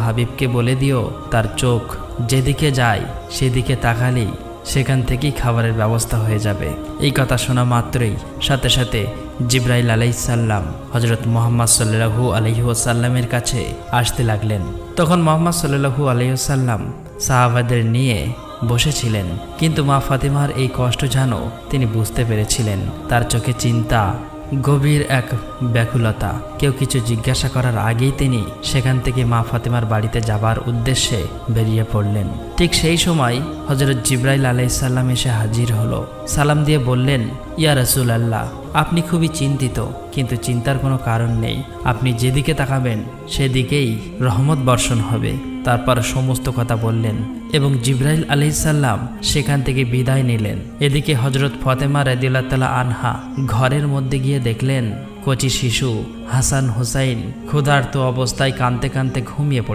হাবিবকে বলে দিও তার চোখ যেদিকে যায় সেদিকে তাকালেই সেখান থেকেই খাবারের ব্যবস্থা হয়ে যাবে। এই কথা শোনা মাত্রই সাথে সাথে জিব্রাইল আলাইহিসসালাম হযরত মুহাম্মদ সাল্লাল্লাহু আলাইহি ওয়াসাল্লামের কাছে আসতে লাগলেন। তখন মুহাম্মদ সাল্লাল্লাহু আলাইহি ওয়াসাল্লাম সাহাবাদের নিয়ে বসেছিলেন, কিন্তু মা ফাতিমার এই কষ্ট যেন তিনি বুঝতে পেরেছিলেন। তার চোখে চিন্তা, গভীর এক ব্যাকুলতা। কেউ কিছু জিজ্ঞাসা করার আগেই তিনি সেখান থেকে মা ফাতিমার বাড়িতে যাবার উদ্দেশ্যে বেরিয়ে পড়লেন। ঠিক সেই সময় হযরত জিব্রাইল আলাইহিসসালাম এসে হাজির হলো। সালাম দিয়ে বললেন, ইয়া রাসূলুল্লাহ, আপনি খুবই চিন্তিত, কিন্তু চিন্তার কোনো কারণ নেই। আপনি যেদিকে তাকাবেন সেদিকেই রহমত বর্ষণ হবে। তারপর সমস্ত কথা বললেন এবং জিব্রাইল আলাইহিসসালাম সেখান থেকে বিদায় নিলেন। এদিকে হযরত ফাতেমা রাদিয়াল্লাহু তাআলা আনহা ঘরের মধ্যে গিয়ে দেখলেন কচি শিশু হাসান হুসাইন ক্ষুধার্ত অবস্থায় কাঁদতে কাঁদতে ঘুমিয়ে পড়ে।